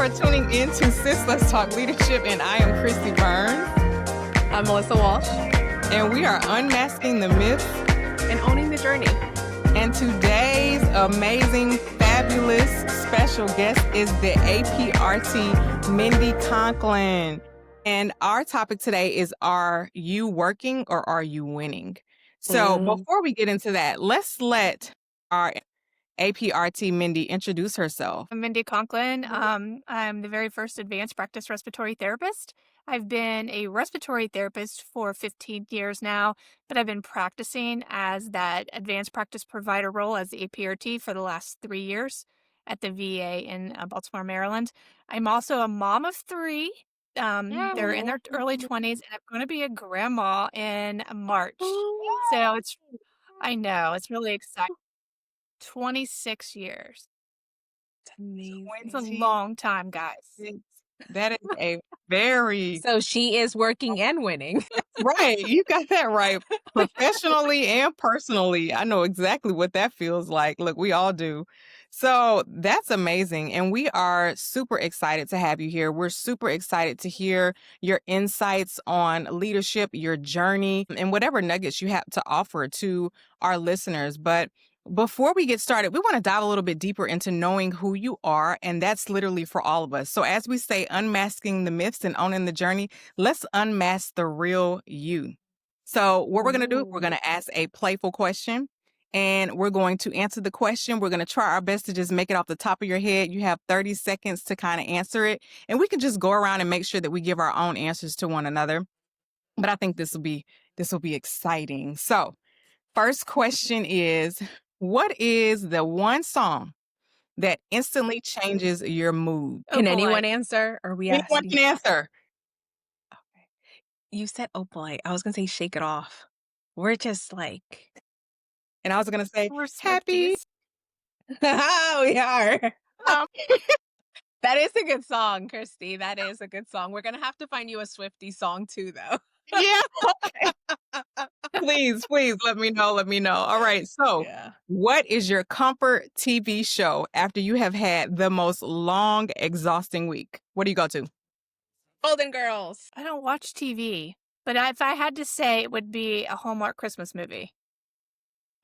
are tuning in to Sis Let's Talk Leadership, and I am Christy Burns. I'm Melissa Walsh. And we are unmasking the myths and owning the journey. And today's amazing, fabulous special guest is the APRT Mindy Conklin. And our topic today is, are you working or are you winning? So before we get into that, let's let our APRT Mindy introduce herself. I'm Mindy Conklin. I'm the very first advanced practice respiratory therapist. I've been a respiratory therapist for 15 years now, but I've been practicing as that advanced practice provider role as the APRT for the last 3 years at the VA in Baltimore, Maryland. I'm also a mom of 3. They're in their early 20s, and I'm going to be a grandma in March. So I know, it's really exciting. 26 years. It's amazing. It's a long time, guys. That is a very... So she is working and winning. Right. You got that right. Professionally and personally. I know exactly what that feels like. Look, we all do. So that's amazing. And we are super excited to have you here. We're super excited to hear your insights on leadership, your journey, and whatever nuggets you have to offer to our listeners. But before we get started, we want to dive a little bit deeper into knowing who you are, and that's literally for all of us. So as we say, unmasking the myths and owning the journey, let's unmask the real you. So what we're going to do, we're going to ask a playful question, and we're going to answer the question. We're going to try our best to just make it off the top of your head. You have 30 seconds to kind of answer it, and we can just go around and make sure that we give our own answers to one another. But I think this will be exciting. So first question is, what is the one song that instantly changes your mood? Can anyone answer? Or we Anyone can answer. Okay. You said Opalite. I was going to say Shake It Off. We're just like... And I was going to say, We're happy. We are. That is a good song, Christy. That is a good song. We're going to have to find you a Swiftie song too, though. Yeah. Okay. Please let me know. All right. So What is your comfort TV show after you have had the most long, exhausting week? What do you go to? Golden Girls. I don't watch TV, but if I had to say, it would be a Hallmark Christmas movie.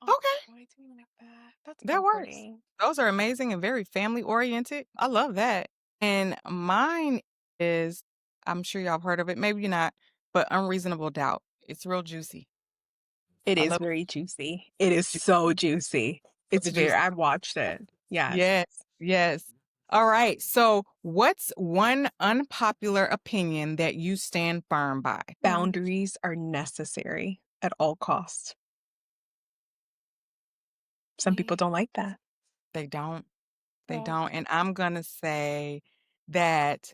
Okay. Why do you like that? That's That works. comforting. Those are amazing and very family oriented. I love that. And mine is, I'm sure y'all have heard of it, maybe not, but Unreasonable Doubt. It's real juicy. It I is love very juicy. It is so juicy. It's very, I've watched it. Yes. Yes. All right. So what's one unpopular opinion that you stand firm by? Boundaries are necessary at all costs. Some people don't like that. They don't. Yeah. And I'm going to say that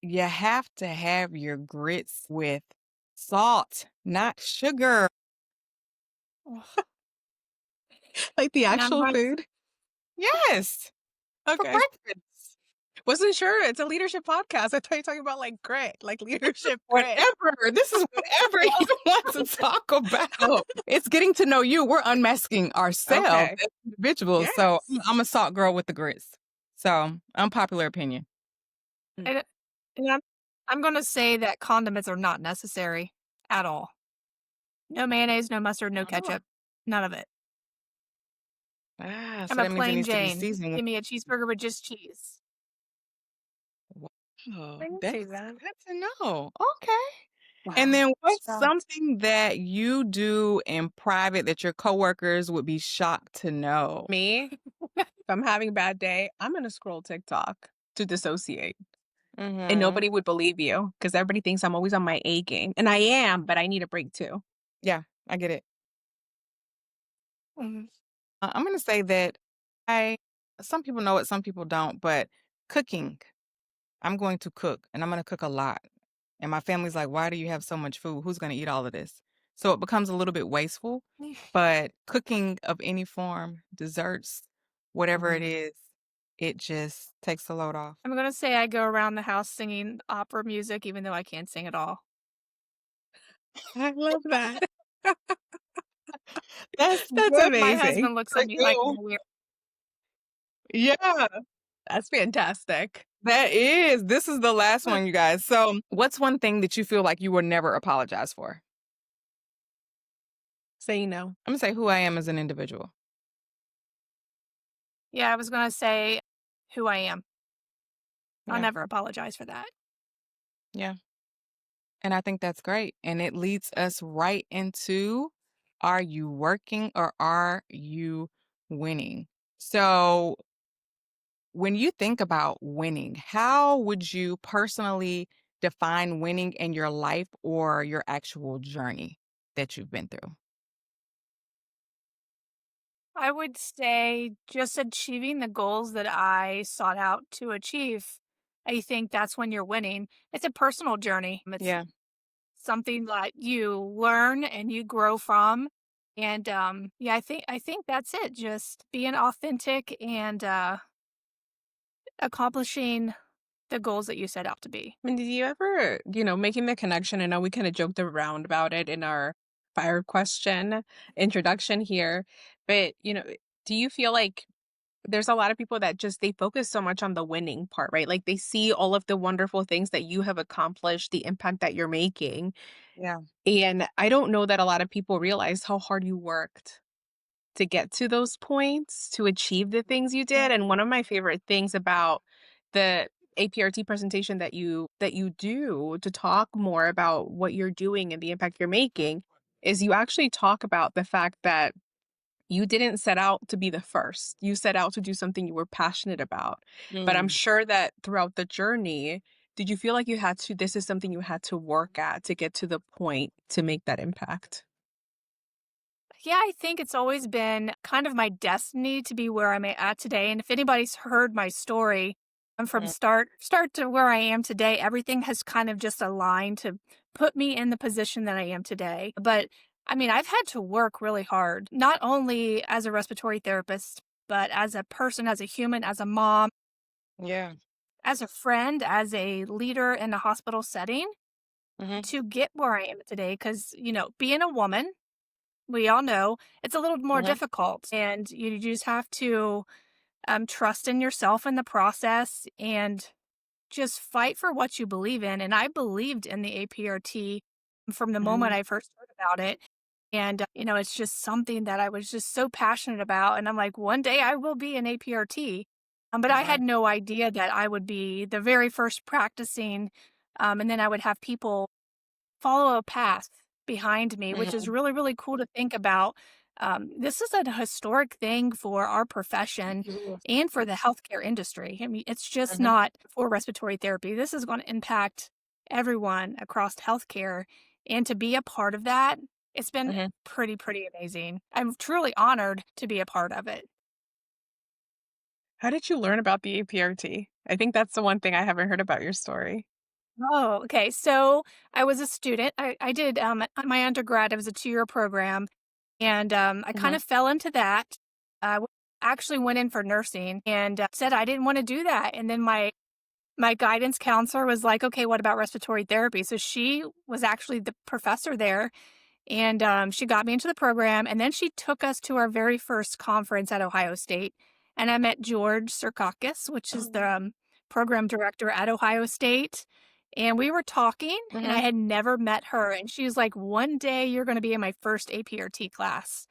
you have to have your grits with salt, not sugar. Like the And I'm actual like- food? Yes. For Okay. breakfast. Wasn't sure. It's a leadership podcast. I thought you were talking about like grit, like leadership grit. Whatever. This is whatever you want to talk about. It's getting to know you. We're unmasking ourselves Okay. as individuals. So Yes. I'm a salt girl with the grits. So unpopular opinion. And I'm going to say that condiments are not necessary at all. No mayonnaise, no mustard, no ketchup. None of it. So I'm that a means it plain needs to be Jane. seasoned. Give me a cheeseburger with just cheese. Oh, I can that's see that. good to know. Okay. Wow. And then what's Shocked. something that you do in private that your coworkers would be shocked to know? Me, if I'm having a bad day, I'm going to scroll TikTok to dissociate. And nobody would believe you because everybody thinks I'm always on my A game. And I am, but I need a break too. Yeah, I get it. Mhm. I'm going to say that some people know it, some people don't, but cooking, I'm going to cook and I'm going to cook a lot. And my family's like, why do you have so much food? Who's going to eat all of this? So it becomes a little bit wasteful, but cooking of any form, desserts, whatever it is, it just takes the load off. I'm going to say I go around the house singing opera music, even though I can't sing at all. I love that. That's That's good. amazing. My husband looks at me like Good. I'm weird. Yeah. That's fantastic. That is. This is the last one, you guys. So, what's one thing that you feel like you will never apologize for? Say no. I'm gonna say who I am as an individual. Yeah, I was gonna say who I am. I'll Yeah. never apologize for that. Yeah. And I think that's great. And it leads us right into, are you working or are you winning? So, when you think about winning, how would you personally define winning in your life or your actual journey that you've been through? I would say just achieving the goals that I sought out to achieve. I think that's when you're winning. It's a personal journey. It's Yeah. something that you learn and you grow from. And yeah, I think that's it. Just being authentic and accomplishing the goals that you set out to be. I mean, did you ever, making the connection? I know we kind of joked around about it in our fire question introduction here, but, do you feel like there's a lot of people that just they focus so much on the winning part, right? Like they see all of the wonderful things that you have accomplished, the impact that you're making. Yeah. And I don't know that a lot of people realize how hard you worked to get to those points, to achieve the things you did. And one of my favorite things about the APRT presentation that you do to talk more about what you're doing and the impact you're making is you actually talk about the fact that you didn't set out to be the first. You set out to do something you were passionate about. But I'm Mm. sure that throughout the journey, did you feel like this is something you had to work at to get to the point to make that impact? Yeah, I think it's always been kind of my destiny to be where I'm at today. And if anybody's heard my story, I'm from Mm. start to where I am today, everything has kind of just aligned to put me in the position that I am today. But I mean, I've had to work really hard, not only as a respiratory therapist, but as a person, as a human, as a mom, Yeah. as a friend, as a leader in a hospital setting Hmm. to get where I am today. Cause, being a woman, we all know it's a little more Hmm. difficult, and you just have to trust in yourself in the process and just fight for what you believe in. And I believed in the APRT from the moment Hmm. I first heard about it. And, it's just something that I was just so passionate about. And I'm like, one day I will be an APRT. But I had Right. no idea that I would be the very first practicing. And then I would have people follow a path behind me, which is Hmm. really, really cool to think about. This is a historic thing for our profession and for the healthcare industry. I mean, it's just Hmm. not for respiratory therapy. This is going to impact everyone across healthcare. And to be a part of that, it's been Hmm. pretty, pretty amazing. I'm truly honored to be a part of it. How did you learn about the APRT? I think that's the one thing I haven't heard about your story. Oh, okay. So I was a student. I did my undergrad. It was a 2-year program, and I kind Hmm. of fell into that. Actually went in for nursing and said I didn't want to do that. And then my guidance counselor was like, "Okay, what about respiratory therapy?" So she was actually the professor there, and, she got me into the program, and then she took us to our very first conference at Ohio State, and I met George Sirkakis, which is the, program director at Ohio State, and we were talking, and I Hmm. had never met her, and she was like, "One day you're gonna be in my first APRT class."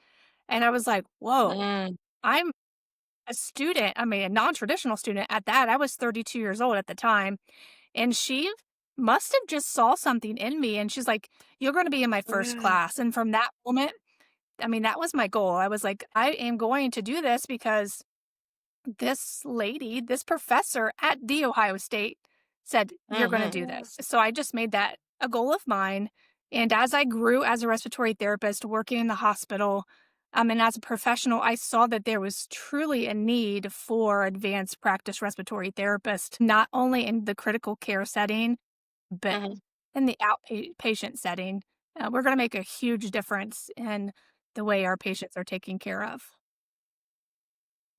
And I was like, "Whoa, Mm. I'm a student." I mean, a non-traditional student at that. I was 32 years old at the time, and she must have just saw something in me, and she's like, "You're gonna be in my first Yeah. class." And from that moment, I mean, that was my goal. I was like, "I am going to do this because this lady, this professor at The Ohio State said, 'You're gonna Hmm. do this.'" So I just made that a goal of mine, and as I grew as a respiratory therapist working in the hospital, and as a professional, I saw that there was truly a need for advanced practice respiratory therapists, not only in the critical care setting, but Hmm. in the outpatient setting. We're gonna make a huge difference in the way our patients are taken care of.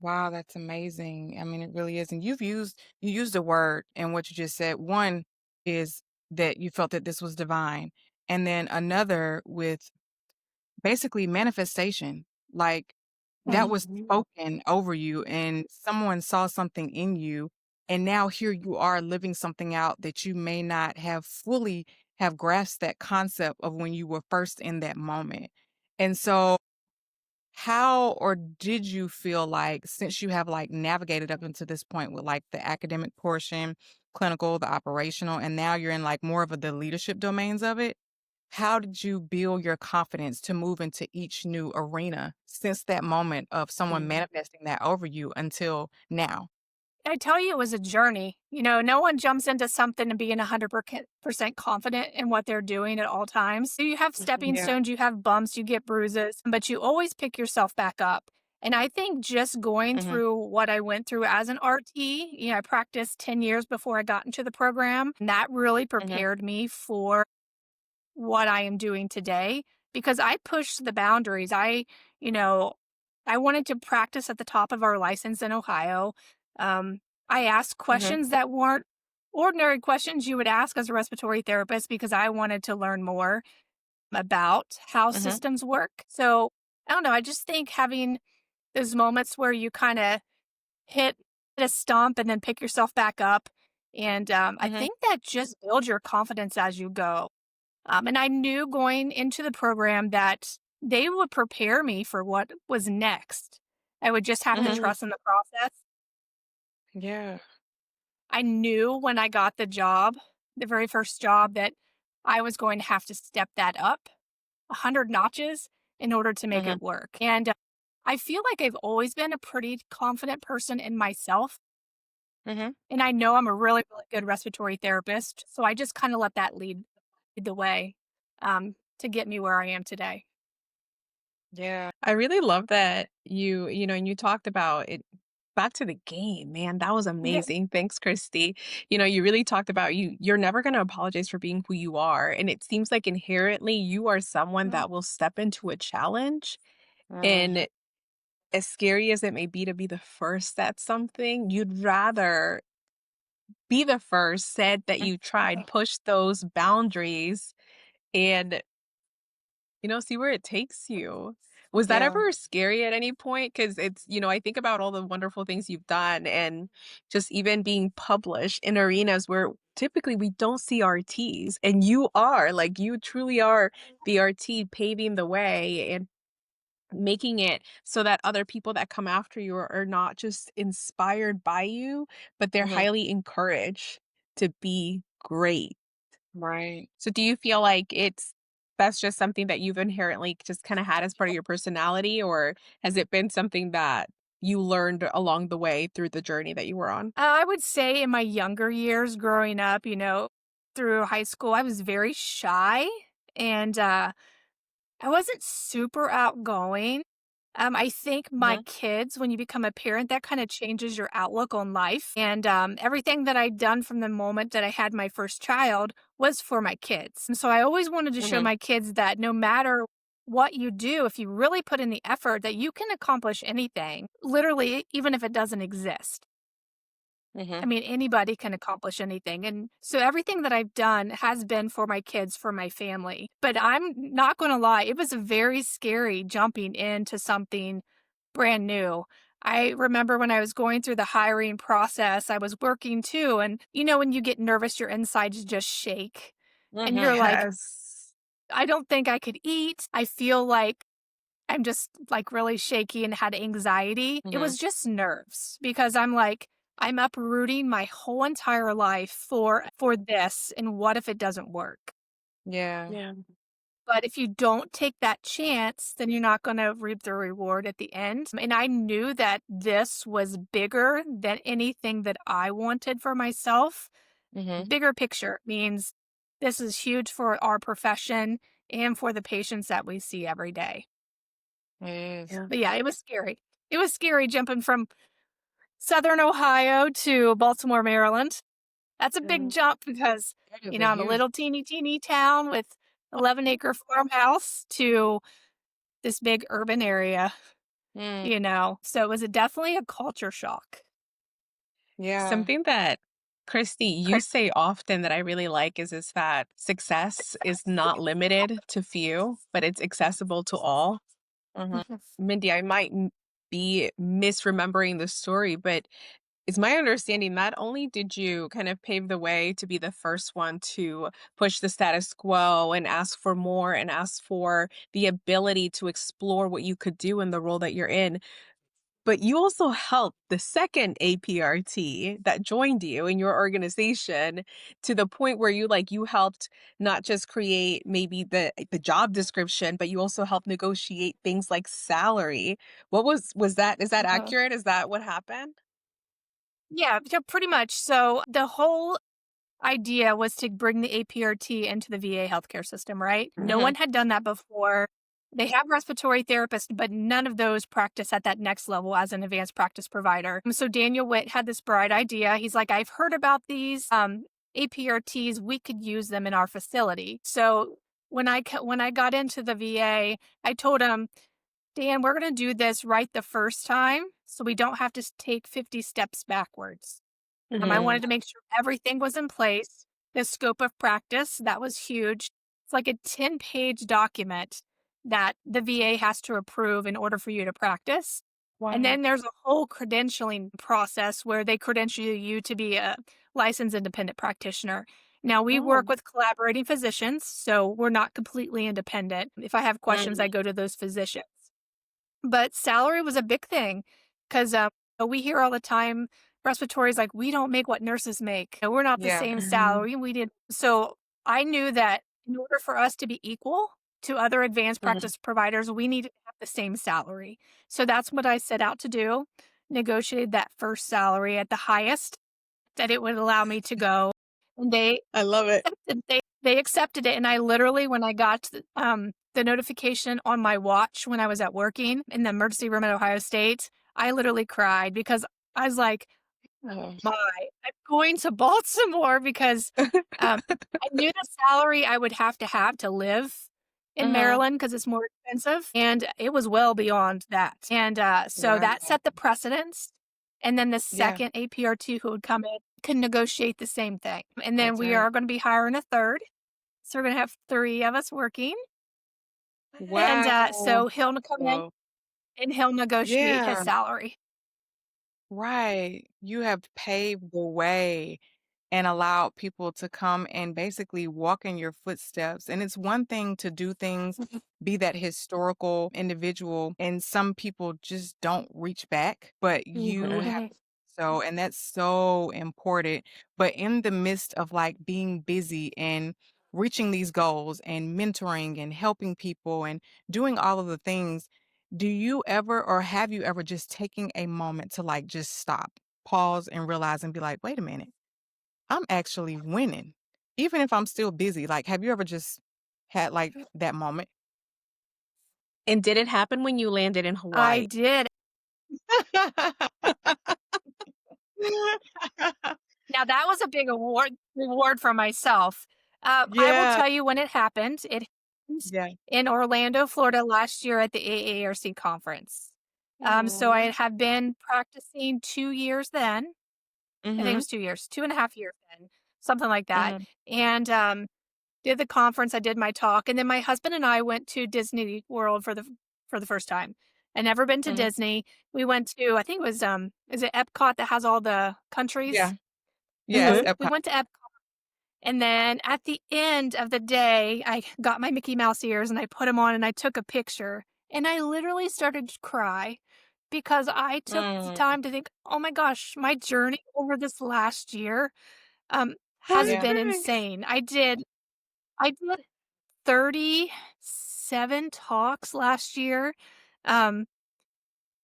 Wow, that's amazing. I mean, it really is. And you used a word in what you just said. One is that you felt that this was divine. And then another with basically manifestation. Like that was Mhm. spoken over you and someone saw something in you And now here you are living something out that you may not have fully have grasped that concept of when you were first in that moment. And so how or did you feel like since you have like navigated up into this point with like the academic portion, clinical, the operational, and now you're in like more of the leadership domains of it? How did you build your confidence to move into each new arena since that moment of someone Mm. manifesting that over you until now? I tell you, it was a journey. No one jumps into something and being 100% confident in what they're doing at all times. So you have stepping Yeah. stones, you have bumps, you get bruises, but you always pick yourself back up. And I think just going Mhm, through what I went through as an RT, I practiced 10 years before I got into the program, and that really mhm, prepared me for what I am doing today because I pushed the boundaries. You know, I wanted to practice at the top of our license in Ohio. Um, I asked mhm, questions that weren't ordinary questions you would ask as a respiratory therapist because I wanted to learn more about how mhm, systems work. So I don't know. I just think having those moments where you kind of hit a stump and then pick yourself back up. And I mhm, think that just builds your confidence as you go. And I knew going into the program that they would prepare me for what was next. I would just have to mhm. trust in the process. Yeah. I knew when I got the job, the very first job, that I was going to have to step that up 100 notches in order to make Mhm, it work. And I feel like I've always been a pretty confident person in myself. mhm. And I know I'm a really, really good respiratory therapist. So I just kind of let that lead the way to get me where I am today. Yeah. I really love that and you talked about it back to the game, man. That was amazing. Thanks, Christy. You really talked about you're never going to apologize for being who you are. And it seems like inherently you are someone Mm, that will step into a challenge. Mm, And as scary as it may be to be the first at something, you'd rather be the first, said that you tried, push those boundaries, and see where it takes you. Was that yeah. ever scary at any point? Because I think about all the wonderful things you've done and just even being published in arenas where typically we don't see RTs. And you are, like, you truly are the RT paving the way and making it so that other people that come after you are not just inspired by you, but they're Mhm. highly encouraged to be great. Right. So do you feel like that's just something that you've inherently just kinda had as part of your personality, or has it been something that you learned along the way through the journey that you were on? I would say in my younger years growing up, through high school, I was very shy and I wasn't super outgoing. I think my Mhm, kids, when you become a parent, that kind of changes your outlook on life. And everything that I'd done from the moment that I had my first child was for my kids. And so I always wanted to show mhm, my kids that no matter what you do, if you really put in the effort, that you can accomplish anything, literally, even if it doesn't exist. I mhm. mean, anybody can accomplish anything. And so everything that I've done has been for my kids, for my family. But I'm not going to lie, it was very scary jumping into something brand new. I remember when I was going through the hiring process, I was working too. And when you get nervous, your insides just shake. And Mhm. you're like, Yes. I don't think I could eat. I feel like I'm just, like, really shaky and had anxiety. It Mhm. was just nerves because I'm like, I'm uprooting my whole entire life for this, and what if it doesn't work? Yeah. Yeah. But if you don't take that chance, then you're not gonna reap the reward at the end, and I knew that this was bigger than anything that I wanted for myself. Mhm. Bigger picture means this is huge for our profession and for the patients that we see every day. It is. Yeah. But yeah, it was scary. It was scary jumping from Southern Ohio to Baltimore, Maryland. That's a big Yeah. jump because, That is a I'm a huge. little teeny town with 11-acre farmhouse to this big urban area, Mm, So it was definitely a culture shock. yeah. Something that, Christy, you say often that I really like is that success is not limited to few, but it's accessible to all. Mhm. Mhm. Mindy, I might be misremembering the story, but It's my understanding not only did you kind of pave the way to be the first one to push the status quo and ask for more and ask for the ability to explore what you could do in the role that you're in, but you also helped the second APRT that joined you in your organization to the point where you helped not just create maybe the job description, but you also helped negotiate things like salary. Was that is that Mhm. accurate? Is that what happened? Yeah, so pretty much. So the whole idea was to bring the APRT into the VA healthcare system, right? No Mhm. one had done that before. They have respiratory therapists, but none of those practice at that next level as an advanced practice provider. So Daniel Witt had this bright idea. He's like, I've heard about these APRTs. We could use them in our facility. So when I got into the VA, I told him, Dan, we're going to do this right the first time, so we don't have to take 50 steps backwards. I Mhm. wanted to make sure everything was in place. The scope of practice, that was huge. It's like a 10-page document that the VA has to approve in order for you to practice. And Wow. then there's a whole credentialing process where they credential you to be a licensed independent practitioner. Now, we work Oh. with collaborating physicians, so we're not completely independent. If I have questions, I Mm. go to those physicians. But salary was a big thing 'cause, we hear all the time, respiratory is like, "We don't make what nurses make. We're not the Yeah. same Mhm. salary, we did." So, I knew that in order for us to be equal to other advanced Mhm. practice providers, we needed to have the same salary. So that's what I set out to do, negotiated that first salary at the highest that it would allow me to go, and I love it. they accepted it, and I literally, when I got the notification on my watch when I was at working in the emergency room at Ohio State, I literally cried because I was like, Oh. "My, I'm going to Baltimore," because, I knew the salary I would have to live in Mhm. Maryland because it's more expensive, and it was well beyond that, and, so Wow. that set the precedence, and then the Yeah, second APRT who would come in could negotiate the same thing, and then that's we right. are gonna be hiring a 3rd, so we're gonna have 3 of us working, and, Wow. so he'll come in Whoa. and he'll negotiate his Yeah, salary. right. You have paved the way and allowed people to come and basically walk in your footsteps. And it's one thing to do things, Mhm. be that historical individual, and some people just don't reach back, but you have Mhm. so, and that's so important. But in the midst of like being busy and reaching these goals and mentoring and helping people and doing all of the things, do you ever or have you ever just taken a moment to like just stop, pause, and realize and be like, wait a minute? I'm actually winning, even if I'm still busy. Like, have you ever just had, like, that moment? And did it happen when you landed in I Hawaii? did. Now that was a big reward for myself. I will Yeah, tell you when it happened. It happened yeah. in Orlando, Florida last year at the AARC conference. So I Aw. had been practicing 2 years then. I think it Mhm, was 2 years, 2.5 years then, something like that, mhm, and, did the conference, I did my talk, and then my husband and I went to Disney World for the first time. I'd never been to mhm. Disney. We went to, I think it was, is it Epcot that has all the Yeah. countries? Yes, So, Epcot. we went to Epcot, and then at the end of the day, I got my Mickey Mouse ears and I put them on and I took a picture, and I literally started to cry because I took the Mm. time to think, "Oh my gosh, my journey over this last year, has Yeah. been Okay. insane." I did 37 talks last year, um,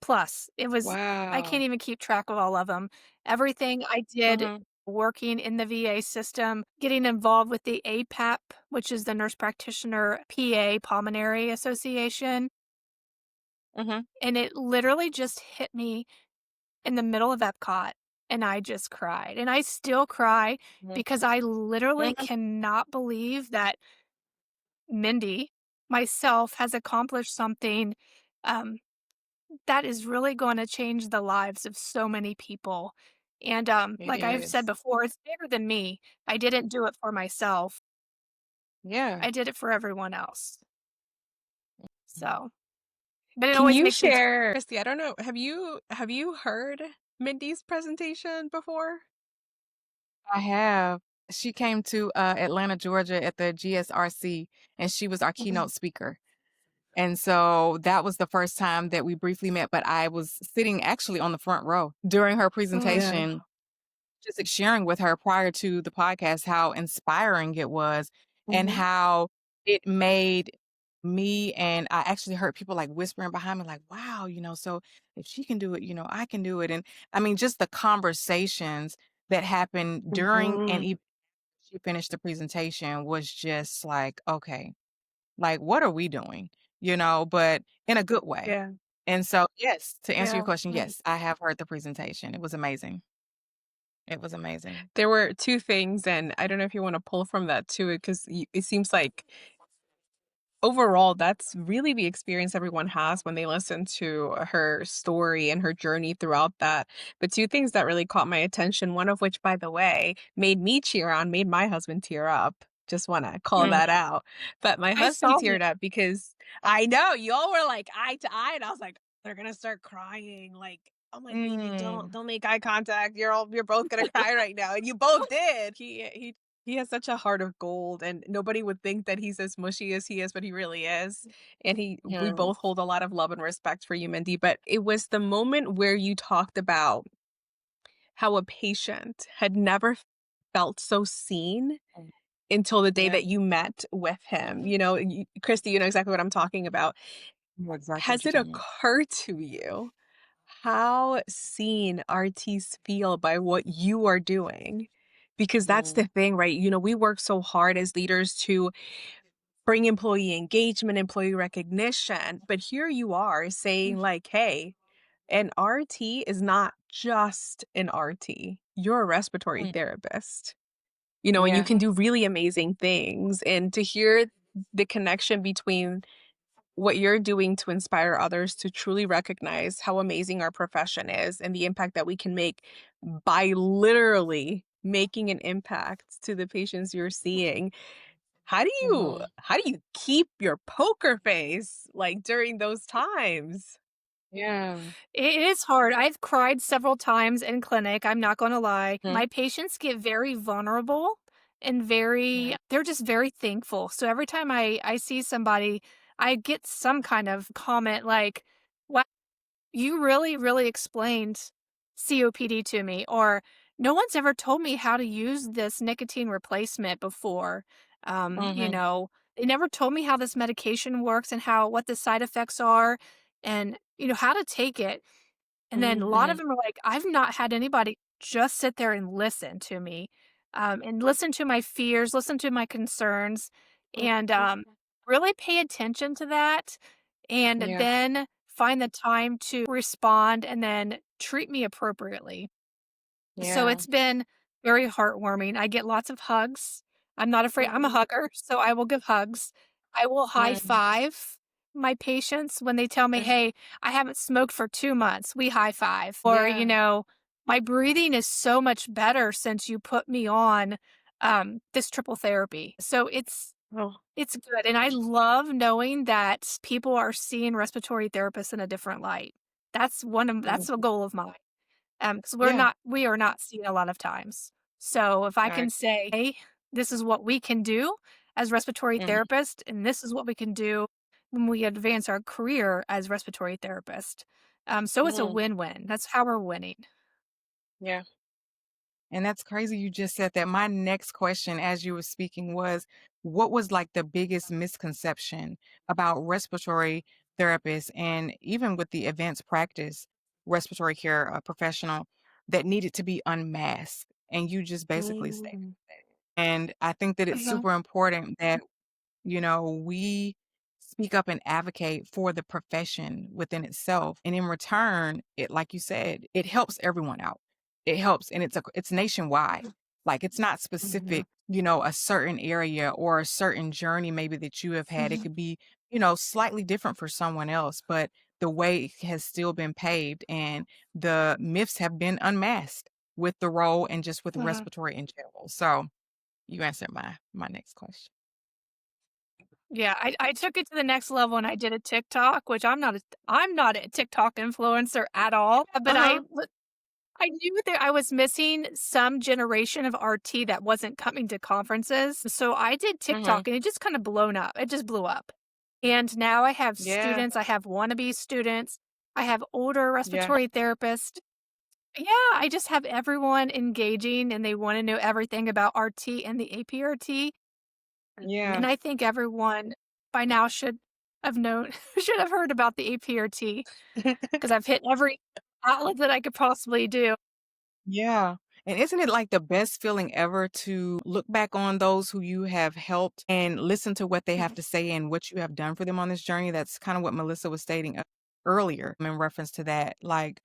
plus. It was I Wow. can't even keep track of all of them. Everything I did Mhm, working in the VA system, getting involved with the APAP, which is the Nurse Practitioner PA Pulmonary Association, mhm, and it literally just hit me in the middle of Epcot, and I just cried, and I still cry mhm, because I literally mhm. cannot believe that Mindy, myself, has accomplished something, um, that is really gonna change the lives of so many people, and, It like I've said is. before, it's bigger than me. I didn't do it for myself. Yeah. I did it for everyone else. So but it Can always you makes me share Christy, I don't know, have you heard Mindy's presentation before? I have. She came to, Atlanta, Georgia at the GSRC, and she was our Mhm. keynote speaker. And so that was the first time that we briefly met, but I was sitting actually on the front row during her Yeah. presentation, just like sharing with her prior to the podcast how inspiring it was and Mhm. how it made me, and I actually heard people like whispering behind me, like, wow, so if she can do it, I can do it. And I mean, just the conversations that happened during and Mhm. even she finished the presentation was just like, okay, like, what are we doing? But in a good way. Yeah. And so, yes, to answer your Yeah. question, yes, I have heard the presentation. It was amazing. It was amazing. There were 2 things, and I don't know if you wanna pull from that too, because it seems like overall, that's really the experience everyone has when they listen to her story and her journey throughout that. But 2 things that really caught my attention, one of which, by the way, made me cheer on, made my husband tear up. Just wanna call Mm, that out. But my I husband saw that. teared up because I know, y'all were like eye to eye, and I was like, "They're gonna start crying." Like, I'm like, "Baby, mm, don't make eye contact. You're both gonna cry right now." And you both did. He has such a heart of gold, and nobody would think that he's as mushy as he is, but he really is. And we mm, both hold a lot of love and respect for you, Mindy. But it was the moment where you talked about how a patient had never felt so seen mm. until the day Yeah, that you met with him. Christy, you know exactly what I'm talking about. I know exactly what Has you're it talking about. occurred to you how seen RTs feel by what you are doing? Because that's Mm, the thing, right? We work so hard as leaders to bring employee engagement, employee recognition, but here you are saying like, "Hey, an RT is not just an RT. You're a respiratory mm. therapist." And you Yeah. can do really amazing things, and to hear the connection between what you're doing to inspire others to truly recognize how amazing our profession is and the impact that we can make by literally making an impact to the patients you're seeing. Mhm. How do you keep your poker face like during those times? Yeah. It is hard. I've cried several times in clinic, I'm not gonna lie. Mhm. My patients get very vulnerable and Yeah. they're just very thankful. So every time I see somebody, I get some kind of comment like, "Wow, you really, really explained COPD to me," or "No one's ever told me how to use this nicotine replacement before." Mhm. They never told me how this medication works and what the side effects are and, how to take it. And then a lot of Mhm. them are like, "I've not had anybody just sit there and listen to me, and listen to my fears, listen to my concerns, and, really pay attention to that, and Yeah. then find the time to respond and then treat me appropriately." So Yeah. it's been very heartwarming. I get lots of hugs. I'm not afraid. I'm a Mhm. hugger, so I will give hugs. I will high Mm. five my patients when they tell me, Mhm. "Hey, I haven't smoked for 2 months." We high five. Or, Yeah. "My breathing is so much better since you put me on this triple therapy." So Oh, it's good. And I love knowing that people are seeing respiratory therapists in a different light. That's a Mhm. goal of mine. 'Cause Yeah. we are not seen a lot of times. So if I Right. can say, "Hey, this is what we can do as respiratory Mhm. therapists, and this is what we can do when we advance our career as respiratory therapist." So it's a Mhm. win-win. That's how we're winning. Yeah. And that's crazy you just said that. My next question as you were speaking was, what was like the biggest misconception about respiratory therapists and even with the advanced practice respiratory care professional that needed to be unmasked? And you just basically stated mm, that. And I think that it's Mhm, super important that we speak up and advocate for the profession within itself. And in return, it, like you said, it helps everyone out. It helps, and it's nationwide. Like it's not mhm, specific, a certain area or a certain journey maybe that you have had. It mhm, could be, slightly different for someone else, but the way has still been paved and the myths have been unmasked with the role and just with mhm. respiratory in general. So you answered my next question. Yeah, I took it to the next level and I did a TikTok, which I'm not a TikTok influencer at all, but Uh-huh. I knew that I was missing some generation of RT that wasn't coming to conferences. So I did Mhm. TikTok and it just kind of blown up. It just blew up. And now I have Yeah, students, I have wannabe students, I have older yeah, respiratory therapists. Yeah, I just have everyone engaging and they want to know everything about RT and the APRT. yeah. And I think everyone by now should have known, should have heard about the APRT because I've hit every outlet that I could possibly do. Yeah. And isn't it like the best feeling ever to look back on those who you have helped and listen to what they have Mhm. to say and what you have done for them on this journey? That's kind of what Melissa was stating earlier in reference to that. Like,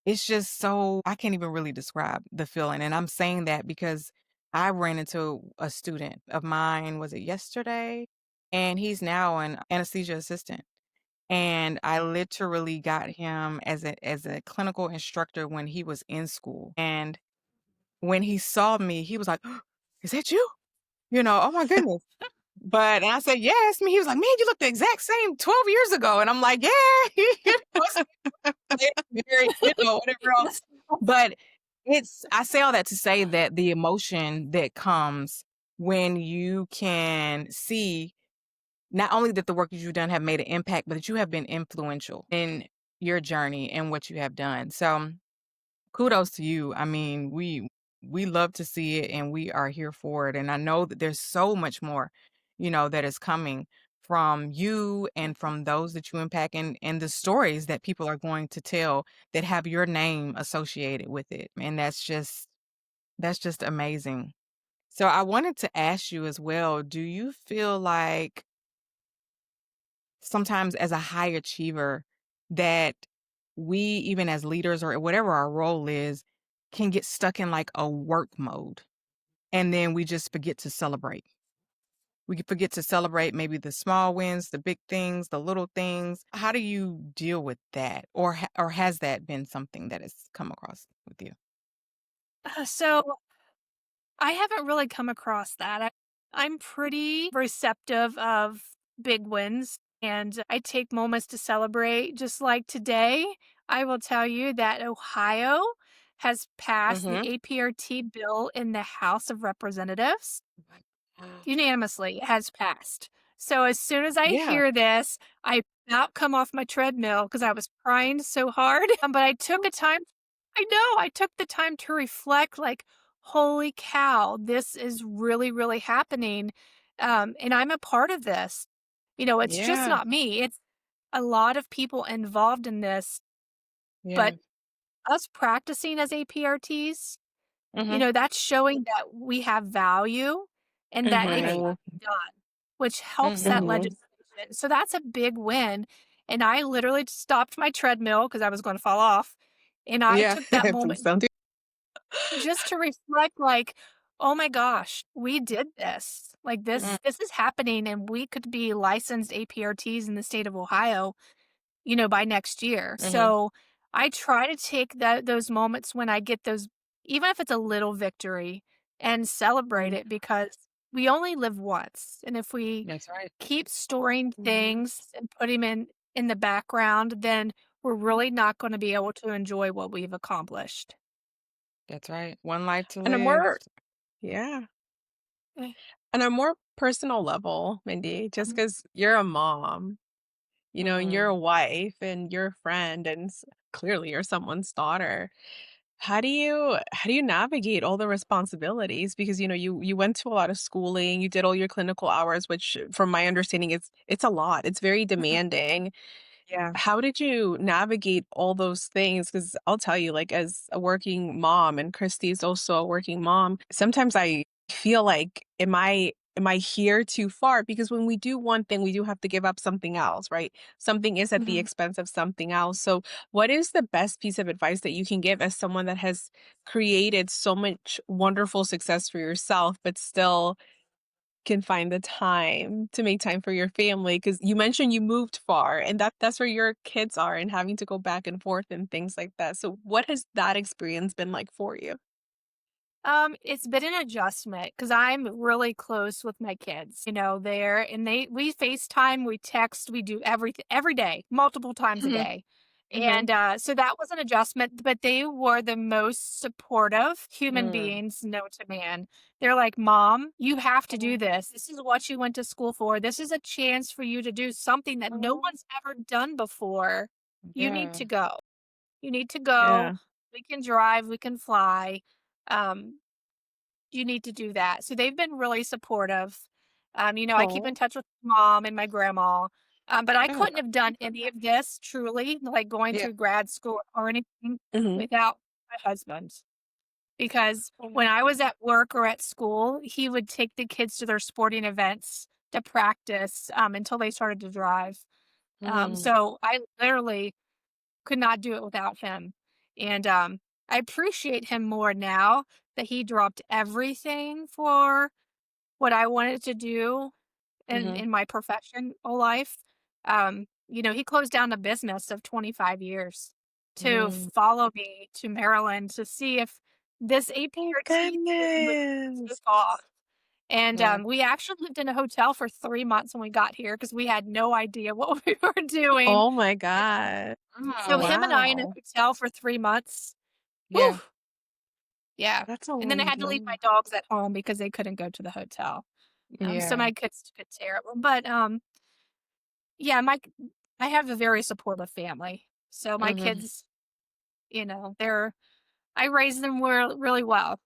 it's just so, I can't even really describe the feeling. And I'm saying that because I ran into a student of mine, was it yesterday? And he's now an anesthesia assistant. And I literally got him as a clinical instructor when he was in school. And when he saw me, he was like, "Is that you?" You know, "Oh my goodness." But and I said, "Yeah, it's me." He was like, "Man, you look the exact same 12 years ago." And I'm like, "Yeah." You know, very, whatever else. But it's I say all that to say that the emotion that comes when you can see not only that the work that you've done have made an impact, but that you have been influential in your journey and what you have done. So kudos to you. I mean, we love to see it and we are here for it. And I know that there's so much more, that is coming from you and from those that you impact and the stories that people are going to tell that have your name associated with it. And that's just amazing. So I wanted to ask you as well, do you feel like sometimes as a high achiever that we, even as leaders or whatever our role is, can get stuck in like a work mode and then we just forget to celebrate. We could forget to celebrate maybe the small wins, the big things, the little things. How do you deal with that? Or has that been something that has come across with you? So I haven't really come across that. I'm pretty receptive of big wins and I take moments to celebrate. Just like today, I will tell you that Ohio has passed the Mhm. APRT bill in the House of Representatives. Unanimously, it has passed. So as soon as I Yeah. hear this, I about come off my treadmill because I was crying so hard. But I took a time I know, I took the time to reflect like, "Holy cow, this is really, really happening, and I'm a part of this." It's just Yeah. not me, it's a lot of people involved in this, but Yeah. us practicing as APRTs, Mhm. that's showing that we have value and that it can Right. Mhm. be done, which helps that Mhm. Mhm. legislation. So that's a big win. And I literally stopped my treadmill because I was going to fall off. And I Yeah. took that Please moment don't do. just to reflect like, oh my gosh, we did this. Like Mm, this is happening and we could be licensed APRTs in the state of Ohio by next year. mhm. So I try to take those moments when I get those, even if it's a little victory, and celebrate Mhm. it because we only live once. And if we That's right. keep storing Mhm. things and put them in the background, then we're really not going to be able to enjoy what we've accomplished. That's right. One life to And a live. more yeah. Eh, On a more personal level, Mindy, just because 'cause you're a mom, and you're Mm. a wife and you're a friend and clearly you're someone's daughter. How do you navigate all the responsibilities? Because, you went to a lot of schooling, you did all your clinical hours, which from my understanding, it's a lot. It's very demanding. Yeah. How did you navigate all those things? Because I'll tell you, like, as a working mom, and Christy's also a working mom, sometimes I feel like, am I here too far? Because when we do one thing, we do have to give up something else, right? Something is at the mhm. expense of something else. So, what is the best piece of advice that you can give as someone that has created so much wonderful success for yourself, but still can find the time to make time for your family? Because you mentioned you moved far, and that's where your kids are, and having to go back and forth and things like that. So what has that experience been like for you? It's been an adjustment because I'm really close with my kids, there and we FaceTime, we text, we do everything every day, multiple times a Mhm. day. Mhm. And, so that was an adjustment, but they were the most supportive human Mm. beings known to man. They're like, "Mom, you have to do this. This is what you went to school for. This is a chance for you to do something that no one's ever done before. You need Yeah. to go. You need to go. Yeah. We can drive, we can fly. Um, you need to do that." So they've been really supportive. I keep Oh. in touch with mom and my grandma, but I Good. couldn't have done any of this truly, like going Yeah. through grad school or anything Mhm. without my husband. Because Oh. when I was at work or at school, he would take the kids to their sporting events to practice until they started to drive. Mm. So I literally could not do it without him. And I appreciate him more now that he dropped everything for what I wanted to do Mhm. in my professional life. He closed down a business of 25 years to Mm. follow me to Maryland to see if this Oh, APRT would take goodness. off. And Yeah. we actually lived in a hotel for 3 months when we got here because we had no idea what we were doing. Oh my god. So Mm. him and I in a Wow. hotel for 3 months. Whew, Yeah. yeah. That's a And then I long had to leave my time. dogs at home because they couldn't go to the hotel. So Yeah. my kids could care. But yeah, I have a very supportive family. So my Mhm. kids, I raised them really well.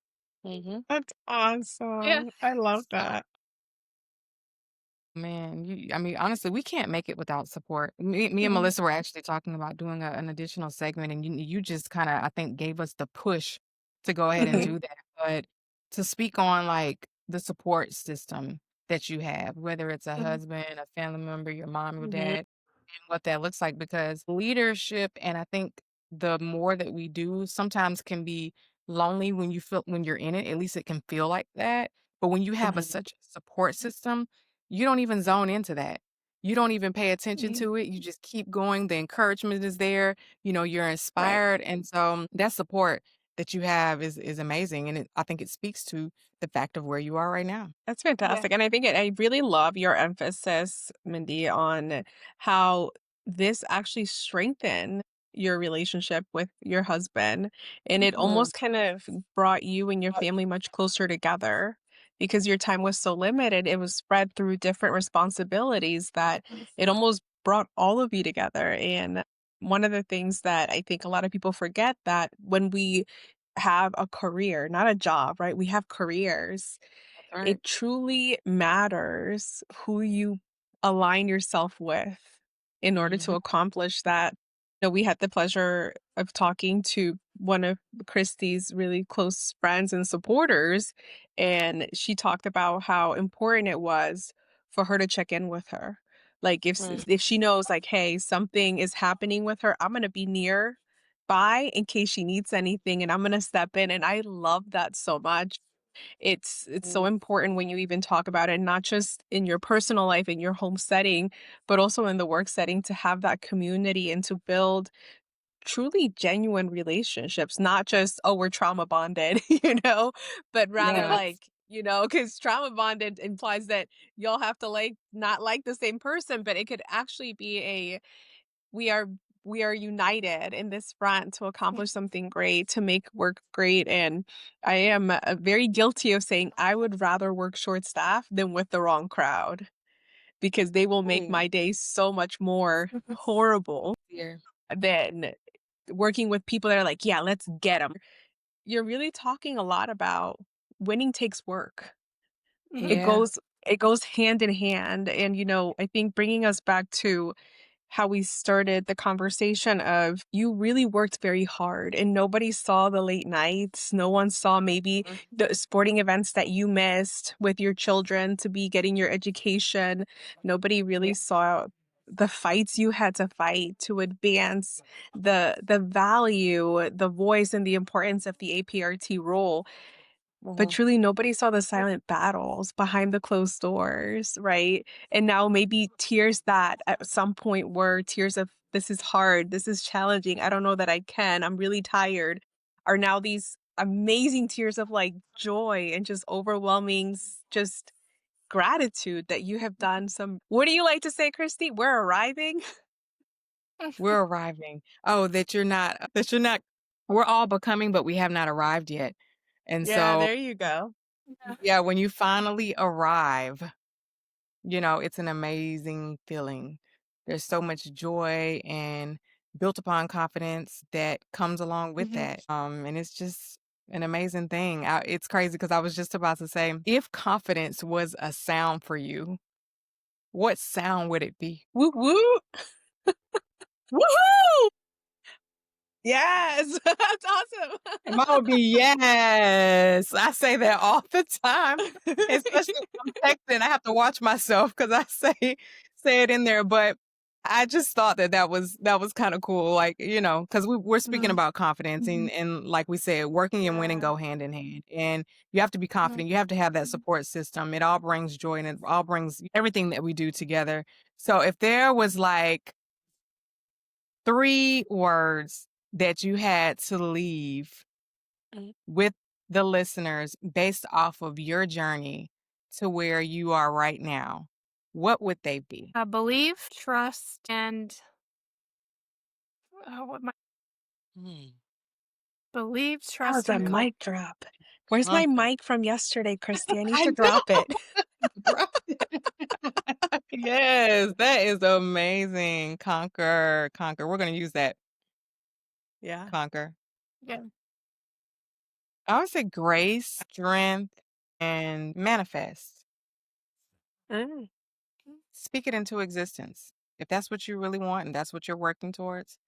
Mhm. That's Yeah. awesome. I love So that. Man, I mean, honestly, we can't make it without support. Me and Mhm. Melissa were actually talking about doing an additional segment, and you just kind of, I think, gave us the push to go ahead and Mhm. do that. But to speak on like the support system that you have, whether it's a Mhm. husband, a family member, your mom, your Mhm. dad, and what that looks like, because leadership, and I think the more that we do, sometimes can be lonely when when you're in it. At least it can feel like that. But when you have Mhm. such a support system, you don't even zone into that. You don't even pay attention Mhm. to it. You just keep going. The encouragement is there. You're Right. inspired. And so that support that you have is amazing. And I think it speaks to the fact of where you are right now. That's Yeah. fantastic, and I really love your emphasis, Mindy, on how this actually strengthened your relationship with your husband, and it Mhm. Mm. almost kind of brought you and your family much closer together because your time was so limited, it was spread through different responsibilities that it almost brought all of you together, and one of the things that I think a lot of people forget that when we have a career, not a job, right? We have careers, That's right. it truly matters who you align yourself with in order to Mhm. accomplish that. We had the pleasure of talking to one of Christie's really close friends and supporters, and she talked about how important it was for her to check in with her. Like Mm. if she knows like, hey, something is happening with her, I'm gonna be near by in case she needs anything and I'm gonna step in. And I love that so much. It's so Mm. important when you even talk about it, not just in your personal life, in your home setting, but also in the work setting to have that community and to build truly genuine relationships, not just, oh, we're trauma bonded, but rather Yeah. like, because trauma bonded implies that y'all have to like not like the same person, but it could actually be we are we are united in this front to accomplish something great, to make work great, and I am, very guilty of saying I would rather work short staff than with the wrong crowd, because they will make Mm. my day so much more horrible Yeah. than working with people that are like, "Yeah, let's get them." You're really talking a lot about winning takes work. It Mhm. Yeah. goes it goes hand in hand, and, I think bringing us back to how we started the conversation of you really worked very hard and nobody saw the late nights. No one saw maybe Mhm. the sporting events that you missed with your children to be getting your education. Nobody Yeah. really saw the fights you had to fight to advance the value, the voice and the importance of the APRT role. But Mhm. truly, nobody saw the silent battles behind the closed doors, right? And now maybe tears that at some point were tears of, "This is hard, this is challenging, I don't know that I can, I'm really tired," are now these amazing tears of, like, joy and just overwhelming just gratitude that you have done some what do you like to say, Christy? We're arriving? We're arriving. Oh, that you're not we're all becoming, but we have not arrived yet. And Yeah, so, there you go. Yeah. yeah, when you finally arrive, it's an amazing feeling. There's so much joy and built upon confidence that comes along with Mhm. that. And it's just an amazing thing. It's crazy because I was just about to say, if confidence was a sound for you, what sound would it be? Woo woo. Woohoo! Yes, that's And mine would be yes. I say that all the time, especially awesome. if I'm texting. I have to watch myself because I say it in there. But I just thought that was kind of cool. Like, because we're speaking Mhm. about confidence and, Mhm. and like we said, working and winning Yeah. go hand in hand. And you have to be Mhm. confident. You have to have that support system. It all brings joy and it all brings everything that we do together. So if there was like 3 words that you had to leave Mm. with the listeners based off of your journey to where you are right now, what would they be? Believe, trust, and what my Mm. believe, That trust, was a and Believe, mic drop. Where's my conquer. mic from yesterday, Christy? I need I to know. drop it. Right. Yes, that is amazing. Conquer, conquer. We're going to use that. Yeah. Conquer. yeah. I would say grace, strength, and manifest. Mm. Speak it into existence. If that's what you really want and that's what you're working towards,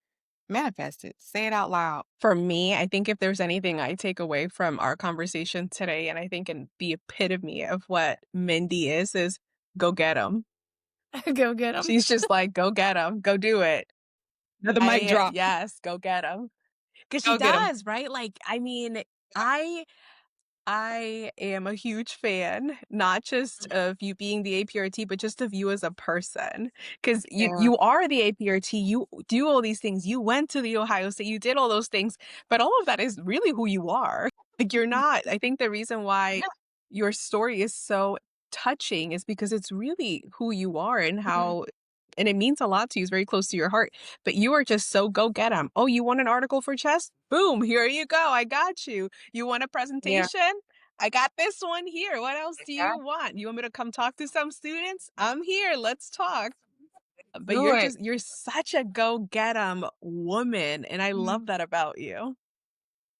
manifest it. Say it out loud. For me, I think if there's anything I take away from our conversation today, and I think in the epitome of what Mindy is go get them. Go get them. She's just like, go get them, go do it. Another mic drop. Yes, go get them. Because she Go get 'em. does, right? Like, I mean, I I am a huge fan, not just of you being the APRT, but just of you as a person. Because you Yeah. you are the APRT, you do all these things, you went to the Ohio State, you did all those things, but all of that is really who you are. Like, you're not I think the reason why Yeah. your story is so touching is because it's really who you are and Mhm. how and it means a lot to you, it's very close to your heart, but you are just so go get 'em. "Oh, you want an article for chess? Boom, here you go, I got you. You want a Yeah. presentation? I got this one here. What else do Yeah. you want? You want me to come talk to some students? I'm here. Let's talk." But Do it. you're such a go get 'em woman, and I Mhm. love that about you.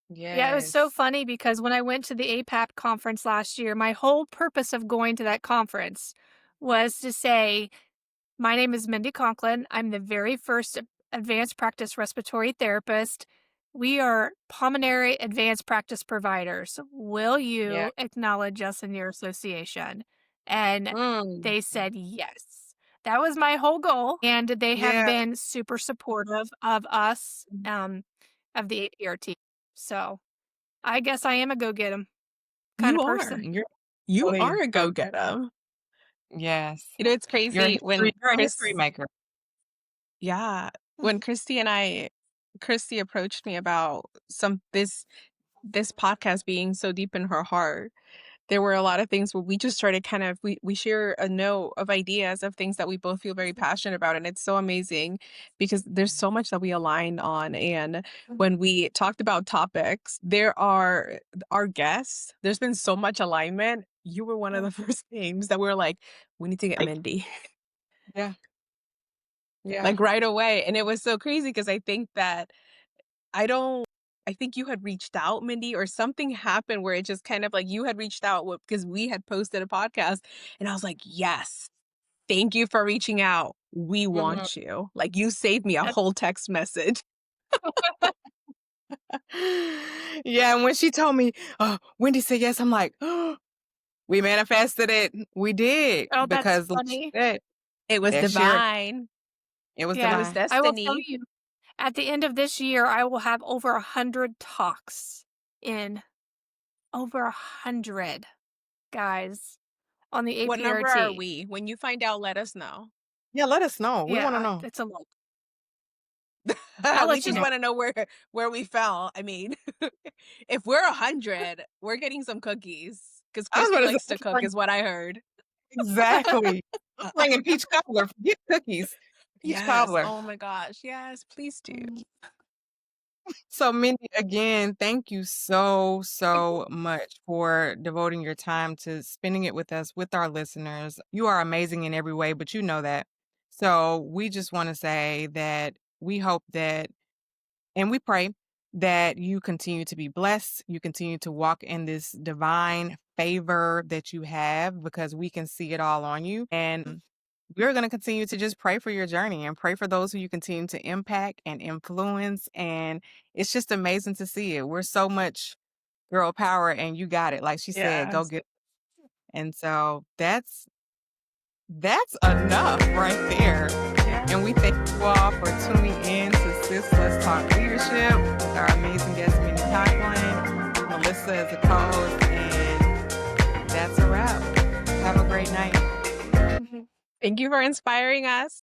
Yeah, it was so Yes. funny because when I went to the APAP conference last year, my whole purpose of going to that conference was to say, my name is Mindy Conklin. I'm the very first advanced practice respiratory therapist. We are pulmonary advanced practice providers. Will Yeah. you acknowledge us in your association? And Mm. they said yes. That was my whole goal. And they have Yeah. been super supportive of us, of the APRT. So I guess I am a go get 'em kind You of are. person. You're You totally are a go go get get 'em. Yes. You know, it's You're a crazy when history maker. Yeah, when Christy approached me about this podcast being so deep in her heart, there were a lot of things where we just started kind of we share a note of ideas of things that we both feel very passionate about, and it's so amazing because there's so much that we align on, and when we talked about topics, there are our guests, there's been so much alignment. You were one of the first names that we were like, "We need to get Like, Mindy." yeah. Yeah. Like, right away, and it was so crazy because I don't I think you had reached out, Mindy, or something happened where it just kind of like you had reached out because we had posted a podcast, and I was like, "Yes, thank you for reaching out. We Mhm. want you." Like, you saved me a That's whole text message. Yeah, and when she told me, Wendy said yes, I'm like, "Oh, we manifested it. We did." oh, that's Because like she funny. said, It was that shared divine. it was It Yeah, was divine. I will tell destiny. you, at the end of this year, I will have over 100 talks in. Over 100, guys, on the What number are APRT. we? When you find out, let us know. Yeah, let us know. We Yeah, wanna know. it's a lot. I'll We let you just know. wanna know where we fell. I mean, if we're 100, we're getting some cookies because I was Christy about to say, likes to cook is what I heard. exactly. I'm bringing peach cobbler, forget cookies. Beach Yes. cobbler. Oh my gosh. Yes, please do. So, Mindy, again, thank you so, so much for devoting your time to spending it with us, with our listeners. You are amazing in every way, but you know that. So, we just want to say that we hope that, and we pray that you continue to be blessed. You continue to walk in this divine favor that you have because we can see it all on you. And we're going to continue to just pray for your journey and pray for those who you continue to impact and influence. And it's just amazing to see it. We're so much girl power and you got it. Like she said, go Yes. get it. And so that's enough right there. Yeah. And we thank you all for tuning in to Sis Let's Talk Leadership with our amazing guest, Mindy Conklin. Melissa is a co-host, and that's a wrap. Have a great night. Thank you for inspiring us.